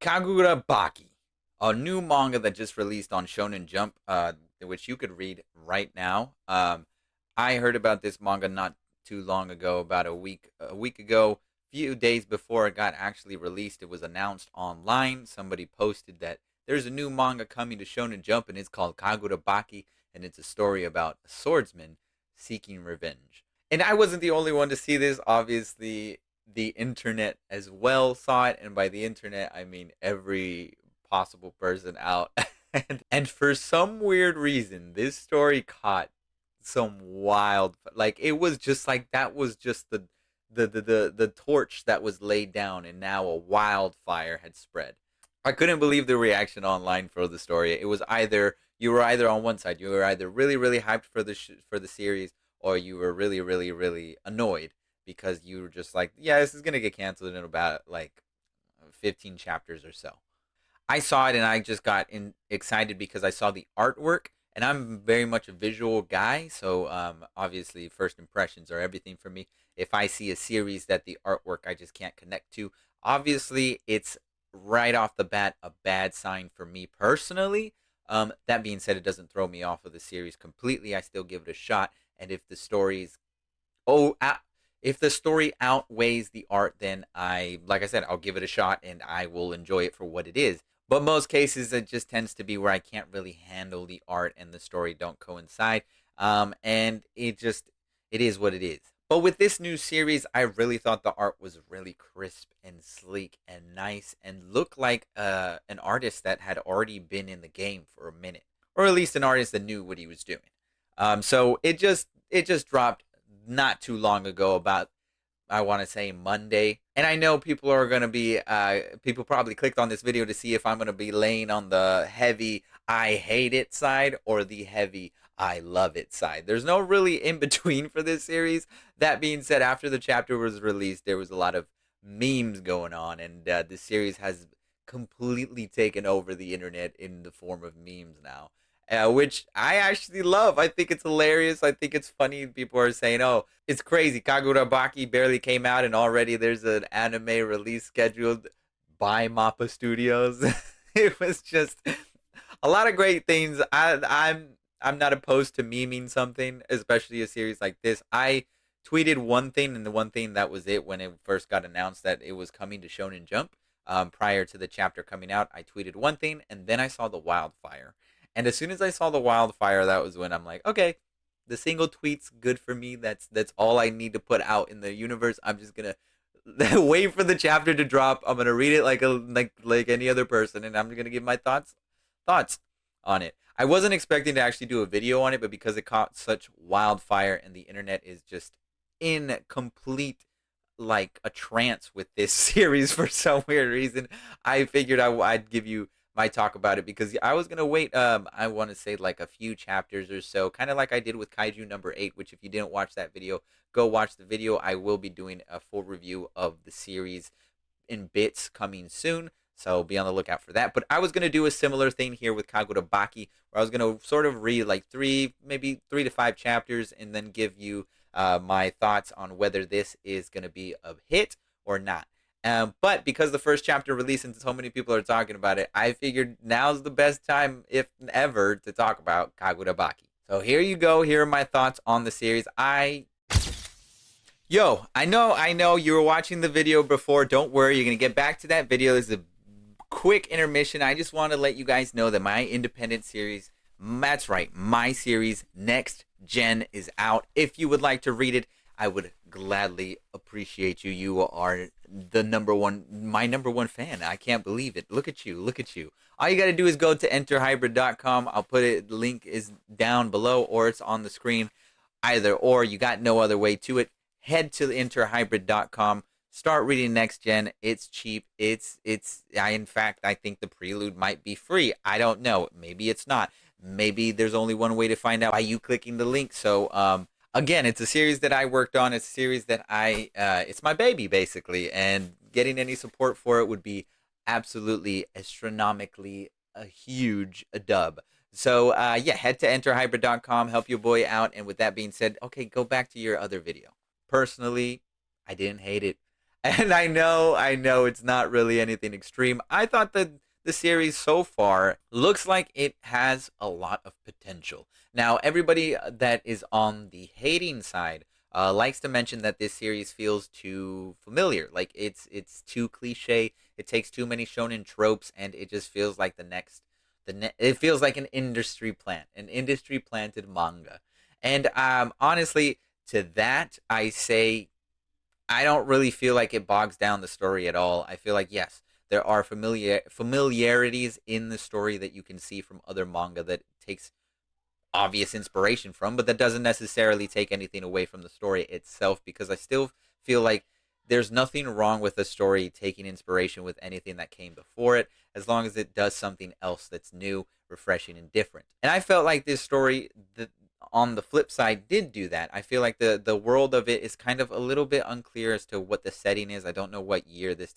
Kagurabachi, a new manga that just released on Shonen Jump, which you could read right now. I heard about this manga not too long ago, about a week ago, few days before it got actually released. It was announced online. Somebody posted that there's a new manga coming to Shonen Jump, and it's called Kagurabaki, and it's a story about a swordsman seeking revenge. And I wasn't the only one to see this. Obviously, the internet as well saw it, and by the internet I mean every possible person out. And for some weird reason, this story caught some wild, like, it was just like that was just the torch that was laid down, and now a wildfire had spread. I couldn't believe the reaction online for the story. It was either you were either on one side, you were either really really hyped for the series, or you were really really really annoyed because you were just like, yeah, this is gonna get canceled in about like 15 chapters or so. I saw it and I just got excited because I saw the artwork, and I'm very much a visual guy. So obviously, first impressions are everything for me. If I see a series that the artwork I just can't connect to, obviously it's right off the bat a bad sign for me personally. That being said, it doesn't throw me off of the series completely. I still give it a shot, and if the story's oh if the story outweighs the art, then like I said, I'll give it a shot and I will enjoy it for what it is. But most cases, it just tends to be where I can't really handle the art and the story don't coincide. And it is what it is. But with this new series, I really thought the art was really crisp and sleek and nice, and looked like an artist that had already been in the game for a minute, or at least an artist that knew what he was doing. So it just dropped not too long ago, about, I want to say, Monday. And I know people are going to be, people probably clicked on this video to see if I'm going to be laying on the heavy I hate it side or the heavy I love it side. There's no really in between for this series. That being said, after the chapter was released, there was a lot of memes going on, and the series has completely taken over the internet in the form of memes now, which I actually love. I think it's hilarious. I think it's funny. People are saying, "Oh, it's crazy. Kagurabaki barely came out, and already there's an anime release scheduled by Mappa Studios." It was just a lot of great things. I'm not opposed to memeing something, especially a series like this. I tweeted one thing, and the one thing that was it when it first got announced that it was coming to Shonen Jump. Prior to the chapter coming out, I tweeted one thing, and then I saw the wildfire. And as soon as I saw the wildfire, that was when I'm like, okay, the single tweet's good for me. That's all I need to put out in the universe. I'm just gonna wait for the chapter to drop. I'm gonna read it like any other person, and I'm gonna give my thoughts on it. I wasn't expecting to actually do a video on it, but because it caught such wildfire and the internet is just in complete, like, a trance with this series for some weird reason, I figured I'd give you my talk about it, because I was gonna wait. I want to say like a few chapters or so, kind of like I did with Kaiju number 8. Which, if you didn't watch that video, go watch the video. I will be doing a full review of the series in bits coming soon, so be on the lookout for that. But I was gonna do a similar thing here with Kagurabaki, where I was gonna sort of read like maybe 3 to 5 chapters, and then give you my thoughts on whether this is gonna be a hit or not. But because the first chapter released and so many people are talking about it, I figured now's the best time, if ever, to talk about Kagurabaki. So here you go. Here are my thoughts on the series. I know you were watching the video before. Don't worry, you're gonna get back to that video. This is a quick intermission. I just want to let you guys know that my independent series, that's right, my series Next Gen, is out. If you would like to read it, I would gladly appreciate you. You are my number one fan. I can't believe it. Look at you. Look at you. All you got to do is go to enterhybrid.com. I'll put it, the link is down below, or it's on the screen. Either or, you got no other way to it. Head to enterhybrid.com. Start reading Next Gen. It's cheap. In fact, I think the prelude might be free. I don't know. Maybe it's not. Maybe there's only one way to find out by you clicking the link. So, again, it's a series that I worked on. It's a series that it's my baby, basically. And getting any support for it would be absolutely astronomically a huge dub. So, yeah, head to enterhybrid.com. Help your boy out. And with that being said, okay, go back to your other video. Personally, I didn't hate it. And I know it's not really anything extreme. I thought that the series so far looks like it has a lot of potential. Now, everybody that is on the hating side likes to mention that this series feels too familiar. Like it's too cliche. It takes too many shonen tropes, and it just feels like it feels like an industry plant, an industry planted manga. And honestly, to that I say I don't really feel like it bogs down the story at all. I feel like yes, there are familiarities in the story that you can see from other manga that takes obvious inspiration from, but that doesn't necessarily take anything away from the story itself because I still feel like there's nothing wrong with a story taking inspiration with anything that came before it as long as it does something else that's new, refreshing and different. And I felt like this story on the flip side did do that. I feel like the world of it is kind of a little bit unclear as to what the setting is. I don't know what year this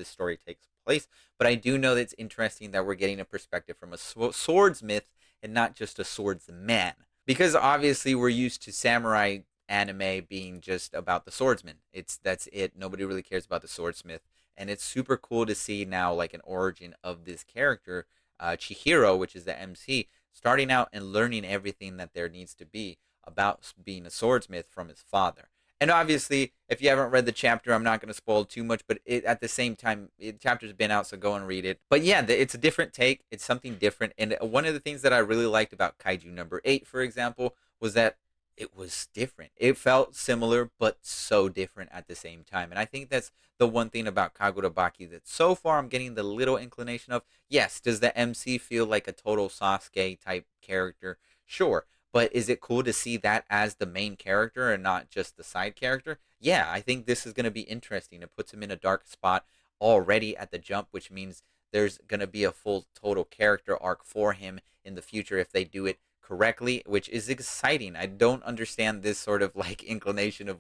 story takes place, but I do know that it's interesting that we're getting a perspective from a swordsmith and not just a swordsman. Because obviously we're used to samurai anime being just about the swordsman. That's it. Nobody really cares about the swordsmith. And it's super cool to see now like an origin of this character, Chihiro, which is the MC, starting out and learning everything that there needs to be about being a swordsmith from his father. And obviously, if you haven't read the chapter, I'm not going to spoil too much. But at the same time, the chapter's been out, so go and read it. But yeah, it's a different take. It's something different. And one of the things that I really liked about Kaiju number 8, for example, was that it was different. It felt similar, but so different at the same time. And I think that's the one thing about Kagurabachi that so far I'm getting the little inclination of. Yes, does the MC feel like a total Sasuke type character? Sure. But is it cool to see that as the main character and not just the side character? Yeah, I think this is going to be interesting. It puts him in a dark spot already at the jump, which means there's going to be a full total character arc for him in the future if they do it correctly, which is exciting. I don't understand this sort of like inclination of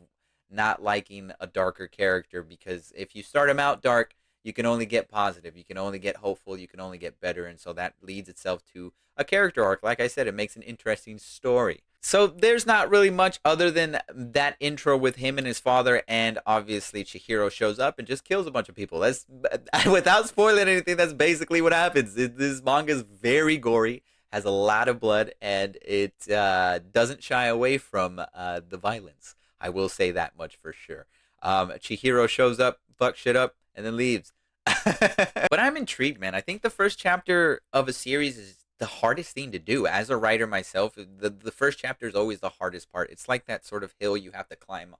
not liking a darker character because if you start him out dark, you can only get positive, you can only get hopeful, you can only get better, and so that leads itself to a character arc. Like I said, it makes an interesting story. So there's not really much other than that intro with him and his father, and obviously Chihiro shows up and just kills a bunch of people. That's without spoiling anything. That's basically what happens. This manga is very gory, has a lot of blood, and it doesn't shy away from the violence. I will say that much for sure. Chihiro shows up, fucks shit up, and then leaves. But I'm intrigued, man. I think the first chapter of a series is the hardest thing to do. As a writer myself, the first chapter is always the hardest part. It's like that sort of hill you have to climb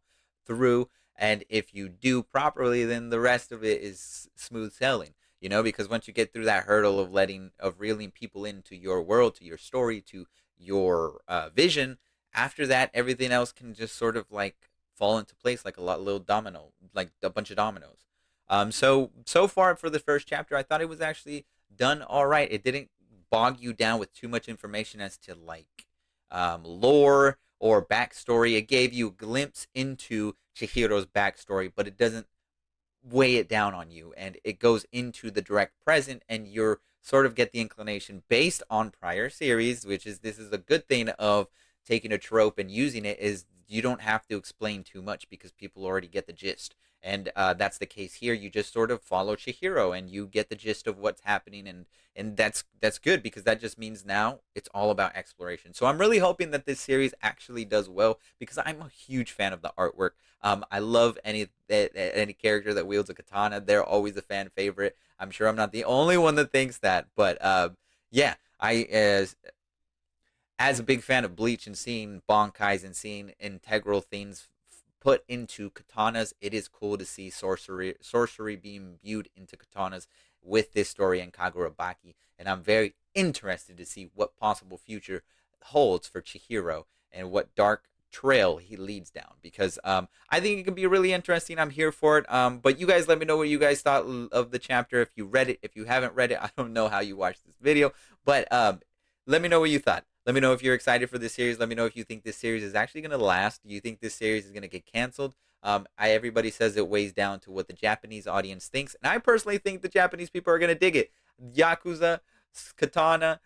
through, and if you do properly, then the rest of it is smooth sailing. You know, because once you get through that hurdle of reeling people into your world, to your story, to your vision, after that, everything else can just sort of like fall into place like a little domino, like a bunch of dominoes. So far for the first chapter, I thought it was actually done all right. It didn't bog you down with too much information as to like lore or backstory. It gave you a glimpse into Chihiro's backstory, but it doesn't weigh it down on you, and it goes into the direct present, and you're sort of get the inclination based on prior series, which is this is a good thing of taking a trope and using it is you don't have to explain too much because people already get the gist. And that's the case here. You just sort of follow Chihiro and you get the gist of what's happening, and that's good because that just means now it's all about exploration. So I'm really hoping that this series actually does well because I'm a huge fan of the artwork. I love any character that wields a katana. They're always a fan favorite. I'm sure I'm not the only one that thinks that, but yeah, I as a big fan of Bleach and seeing Bankais and seeing integral things put into katanas, it is cool to see sorcery being viewed into katanas with this story in Kagurabaki, and I'm very interested to see what possible future holds for Chihiro and what dark trail he leads down because I think it could be really interesting. I'm here for it. But you guys let me know what you guys thought of the chapter. If you read it, if you haven't read it, I don't know how you watched this video, but let me know what you thought. Let me know if you're excited for this series. Let me know if you think this series is actually going to last. Do you think this series is going to get canceled? Everybody says it weighs down to what the Japanese audience thinks, and I personally think the Japanese people are going to dig it. Yakuza, katana,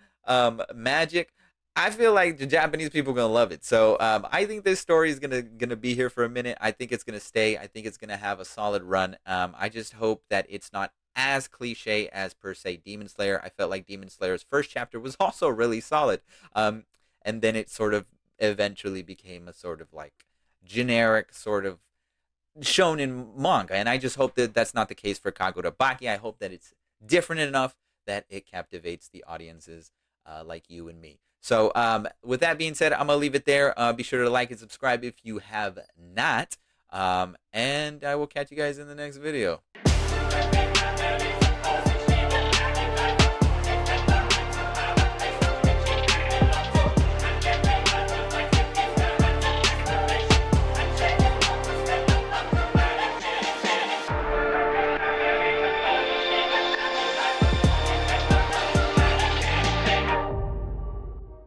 magic. I feel like the Japanese people are gonna love it. So I think this story is gonna be here for a minute. I think it's gonna stay. I think it's gonna have a solid run. I just hope that it's not as cliche as per se Demon Slayer. I felt like Demon Slayer's first chapter was also really solid, and then it sort of eventually became a sort of like generic sort of shonen manga. And I just hope that that's not the case for Kagurabachi. I hope that it's different enough that it captivates the audiences like you and me. So, with that being said, I'm gonna leave it there. Be sure to like and subscribe if you have not, and I will catch you guys in the next video.